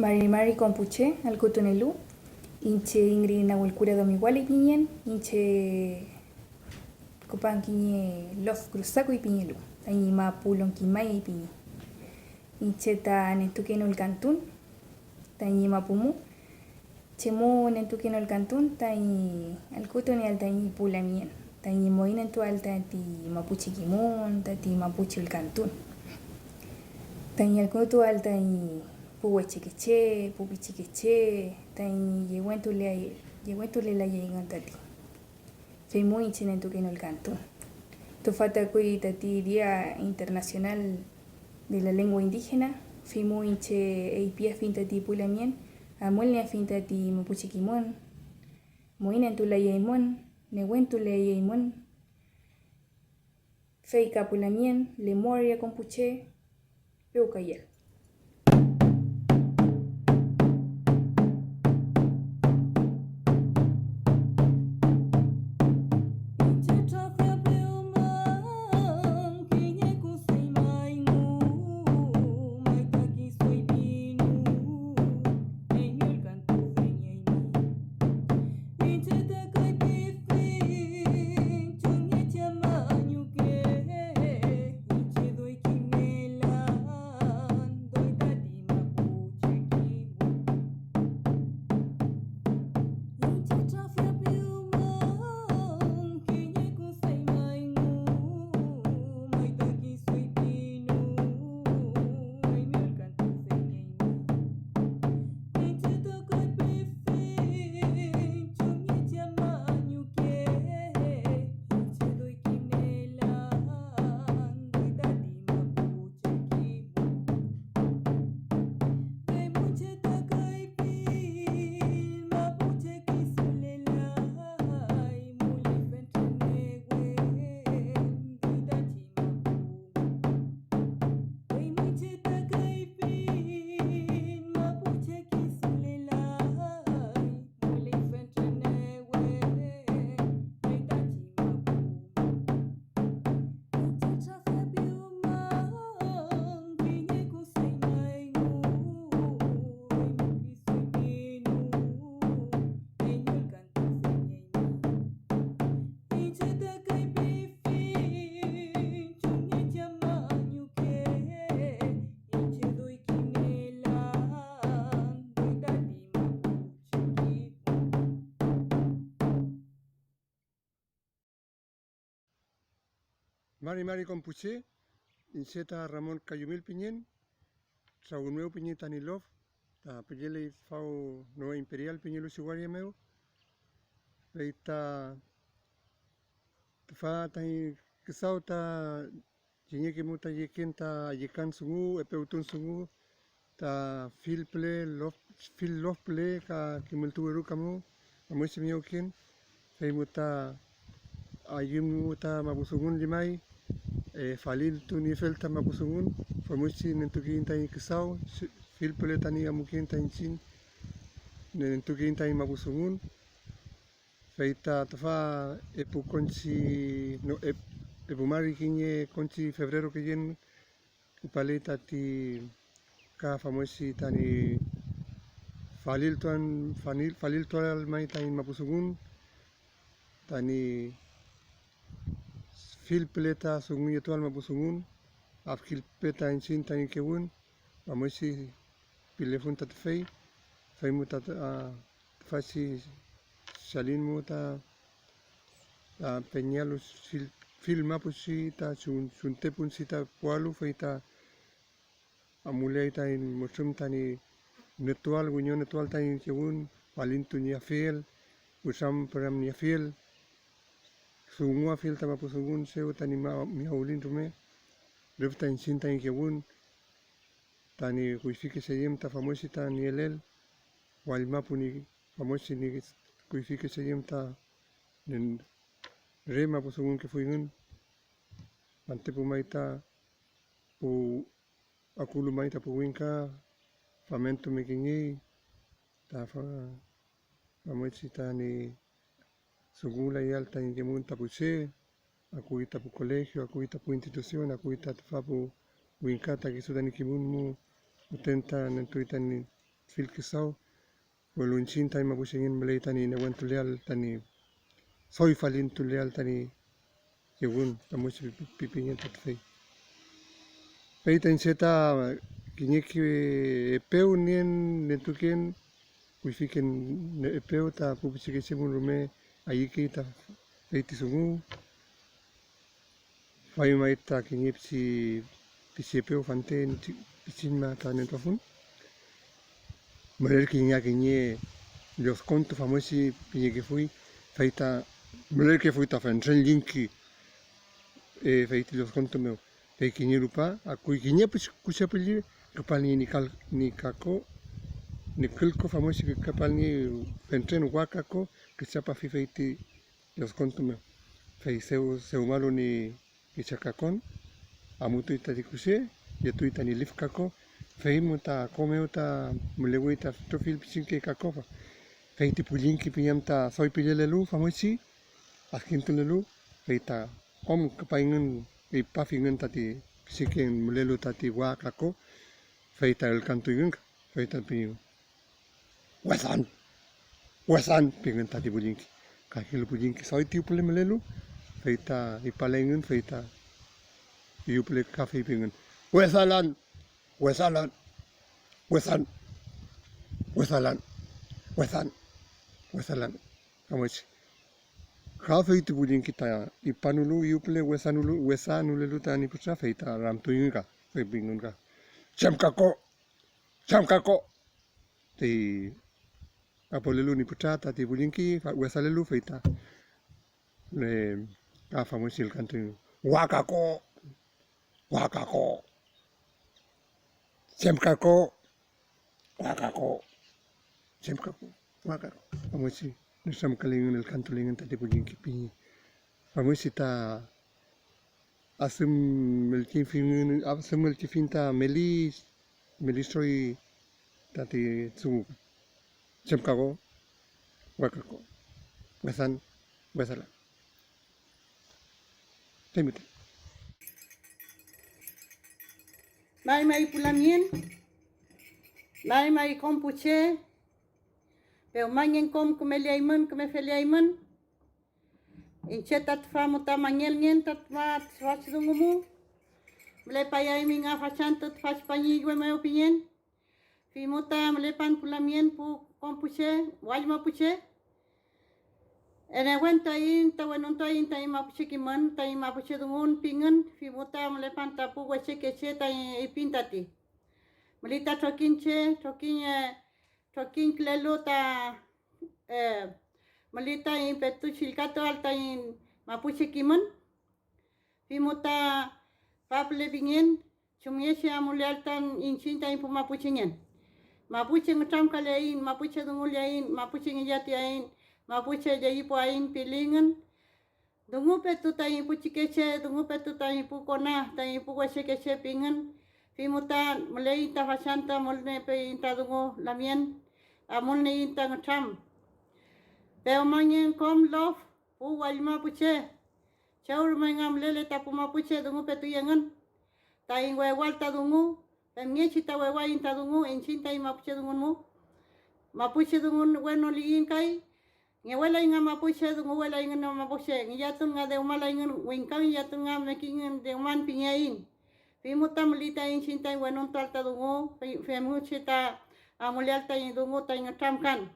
Mari Compuche, Alcutunelu, Inche Ingrid Nahuelcura Domiguali Piñen, Inche Copanquiñe Lof Cruzaco y Piñelu, Tañima Pulon Quimay y Piñe, Inche ta Nentuqueno el Cantún, Tañima Pumu, Chemo Nentuqueno el Cantún, Tañi Alcutun y Altañi Pulamien, Tañi Moina en tu alta ti Mapuche Quimón, Tati Mapuche el Cantún, Tañi Alcutu alta y Puhuechequeche, Pupichiqueche, Tañi Yehuentule la llegan tati. Soy muy hinchen en tu que no el canto. Tu falta cuy tati Día Internacional de la Lengua Indígena, fui muy hinche eipia fin tati pulamien, amuelnia fin tati mapuchiquimón, moina en tu la yeimón, nehuentule yeimón, feica pulamien, lemoria compuche, peucayel. Mari Compuche, Inseta Ramón Cayumil Piñén, Saunueo Piñeta Nilov, ta Pillele Fao Nueva Imperial Piñelo Siguaria Meu, Veita Fa Tai Kisau ta Jiñeki Muta Yekenta Yekan Sungu, Epeutun Sungu, ta Fil Lofple, Ka Kimultueru Kamu, Amuisi Miaukin, Feimuta Ayumuta Mabusungun Limai, Falil tu ni felta mapusungun, famusi nentuki intai kisau, fil peletani amuki intai chin, nentuki intai mapusungun, feita tafa epu konci no epu mari kinye konci febrero que yen paleta ti ka famusi tani falil tuan mai tani mapusungun, tani fil peleta sungun yetual mapusungun, afkil peta en sin tan kewun, amoisi pilefun tat fei muta fasi salin muta peñalos fil mapusi ta suntepun sita pualu feita amulei ta in musum tani netual gunyo netual tan kewun, palintu nia fiel, usam peram nia fiel, sungua fil ta mapusungun seu tani miaulin rume, Rufta in sin tan kewun, tani kuifiki seyem ta famosi ta nielel, wal mapuni famosi ni kuifiki seyem ta nen re mapusungun ke fuingun, ante pumaita pu akulu maita pu winka, famento mekingi, ta famosi ta ni sugula y alta in kemun tapuse, akuita pu colegio, akuita pu institución, akuita fapu winkata que sudan kimun mu utenta nentuita ni fil kisau waluncin tani mabusingin mulai tani nawan tulial tani soy falin tulial tani yegun tamus pipingin tatfei pei tan seta kinyeki epeu nien netuken kuifiken epeu ta pupusike simun rume ayiki ta feiti sungu fai mai ta kinyepsi pisepeu fante pisin ma ta nentofun Meler kinya kinye los contos famosi pinye que fui feita meler que fui ta fentren linki feiti los contos meu fe kinye lupa aku kinye pues kusapeli kapal ni ni kako ni kilko famosi que kapal ni fentren wakako que sapa fi feiti los contos meu fei seu malo ni kichakakon amutu itarikuse yetu itani lifkako feimu ta komeu ta mulewi ta tofil pisinke kakofa feiti pulinki pinyam ta soy pilelelu famosi akintu lelu feita kom kapaingan ipafingan tati pisinke mulelu tati wa kako feita el kantuingan feita pinyu wasan pingan tati pulinki kakil pulinki soy tiu pule mulelu feita ipalengan feita iuple kafe pingan wesalan kamochi kafe itu budin kita ipanulu iuple wesanulu tani putra feita ram tuinga fe pingan ka chamkako ti apolelu ni putra tati budinki wesalelu feita le ka famosil kantu wakako Semkako, wakako, vamos si, no estamos caliendo el canto lingan tadi punya kipi, vamos si ta asem el kifin ta melisoi tadi sungu, semkako, wakako, wasala, temite. Mai pulamien, mai kompuche, pero mangen kom kumeliaiman, kumefeliaiman. Inchetat famuta mangel ngen tat mat swachungumu. Melepayai minga fachantot fach panyi gue mai opinien. Fimuta melepan pulamien pu kompuche, wajma puche. Ene wen tain tawenun tain tain mapuche kiman tain mapuche dungun pingan fimuta melepan tapu wache keche tain ipintati melita trokin klelo ta melita impetu chilkato al tain mapuche kiman fimuta paple bingen chumyesha mulial tan inchin tain pu mapuche ngen mapuche ngutram kalein mapuche dunguliain mapuche ngiyatiain mapuche jadi puain pilingan dungu petu tai pu cikeche dungu petu tai pu kona tai pu wase keche pingan fimuta mulai ta fasanta mulne pe inta dungu lamien amulne inta ngam pero mangen kom lof pu walma puche chaur mangam lele ta pu mapuche dungu petu yangan tai ngwe walta dungu pemnge chita wewa inta dungu enchin tai mapuche dungu mu mapuche dungu bueno liin kai ngewala inga mapuche du ngewala inga na mapuche ngiyatun nga de umala inga wingkang ngiyatun nga making de uman pinyain fimuta melita in cinta wenon talta dungo femu cita amulialta in dungo ta inga tramkan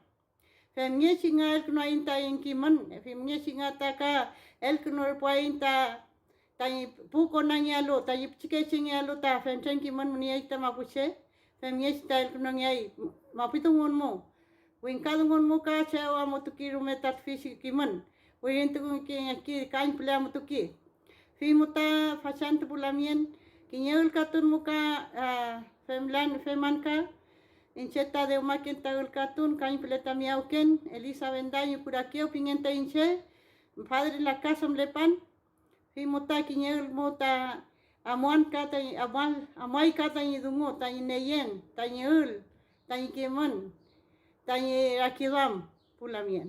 femnye singa el kuno inta in kiman femnye singa taka el kuno pointa ta puko na nyalo ta chike nyalo ta femchen kiman munia ita mapuche femnye sta el kuno nyai mapitungon mo Wingkalungon muka cewa mutuki rumetat fisik kiman. Wirintukung ki kain pula mutuki. Fi muta fasan pulamien kinyul katun muka femanka. Incheta de umaken taul katun kain puleta miauken Elisa Bendaño kurakio pingenta inche. Padre la casa mlepan. Fi muta kinyul muta amuan kata amai kata yidungo ta ineyen ta nyul ta kiman. Tanya rakidam pulamien.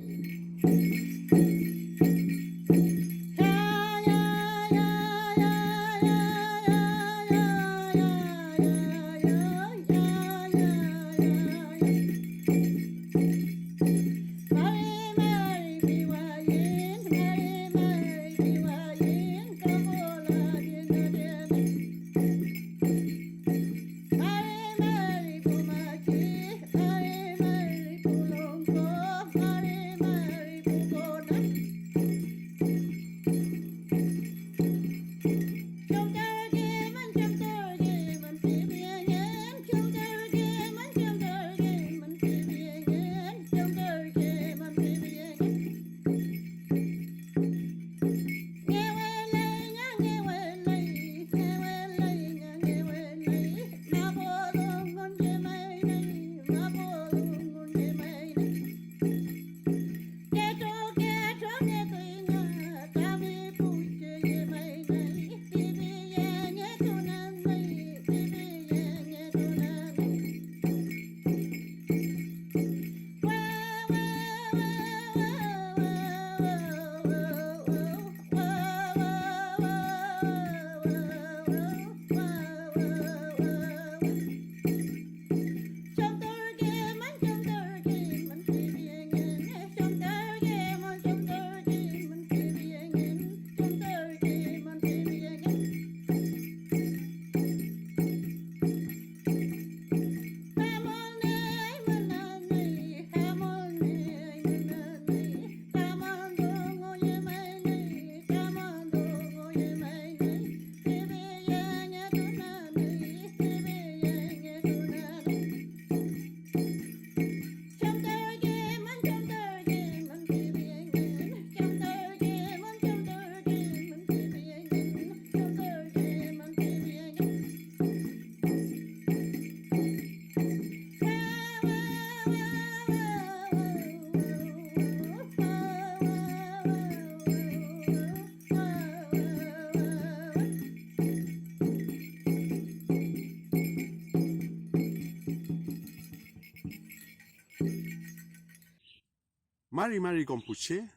Mari Mari Compuche,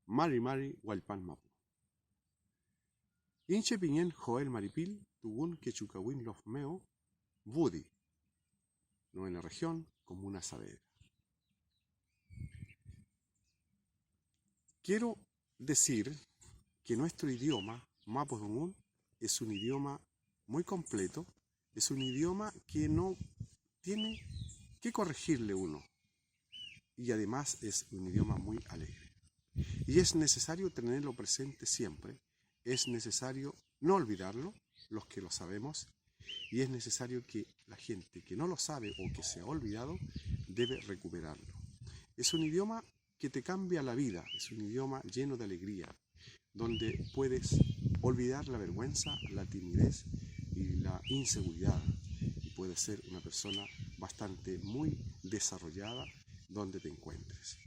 Mari Mari Hualpan Mapu. Inche Piñen Joel Maripil, Tugun Quechucawin Lofmeo, Budi, no en la región, Comuna Saavedra. Quiero decir que nuestro idioma, Mapudungun, es un idioma muy completo, es un idioma que no tiene que corregirle uno, y además es un idioma muy alegre. Y es necesario tenerlo presente siempre, es necesario no olvidarlo, los que lo sabemos, y es necesario que la gente que no lo sabe o que se ha olvidado debe recuperarlo. Es un idioma que te cambia la vida, es un idioma lleno de alegría, donde puedes olvidar la vergüenza, la timidez y la inseguridad, y puedes ser una persona bastante muy desarrollada donde te encuentres.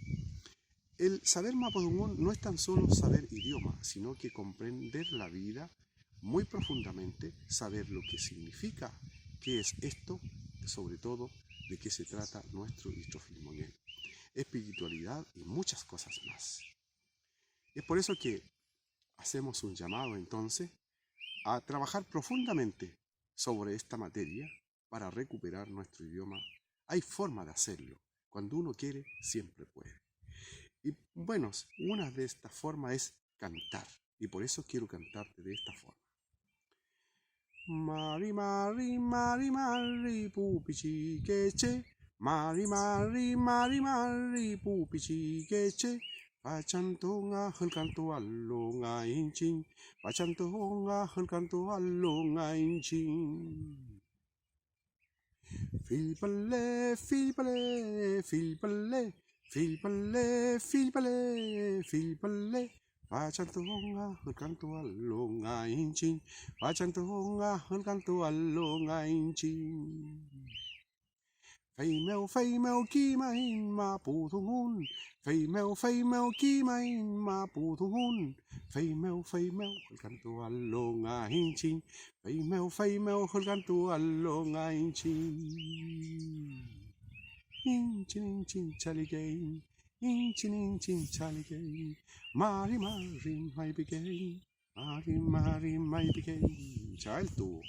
El saber Mapudungun no es tan solo saber idioma, sino que comprender la vida muy profundamente, saber lo que significa, qué es esto, sobre todo de qué se trata nuestro Istrofilmoñé, espiritualidad y muchas cosas más. Es por eso que hacemos un llamado entonces a trabajar profundamente sobre esta materia para recuperar nuestro idioma. Hay forma de hacerlo. Cuando uno quiere, siempre puede. Y bueno, una de estas formas es cantar. Y por eso quiero cantarte de esta forma. Mari, mari, mari, mari, pupichi, queche. Mari, mari, mari, mari, pupichi, queche. Pachantonga, el canto alonga inchin. Pachantonga, el canto alonga inchin. Filpale, filpale, filpale. Filpale, filpale, filpale. Pachantonga, el canto alonga inchin. Pachantonga, el canto alonga inchin. Phây mèo ki main ma pu thung hun. Phây mèo ki main ma pu thung hun. Phây mèo el canto alonga inchin. Phây mèo el canto alonga inchin. Inchin chaligay. Inchin chaligay. Mari mari mai bigay. Mari mari mai bigay. Chao el tubo.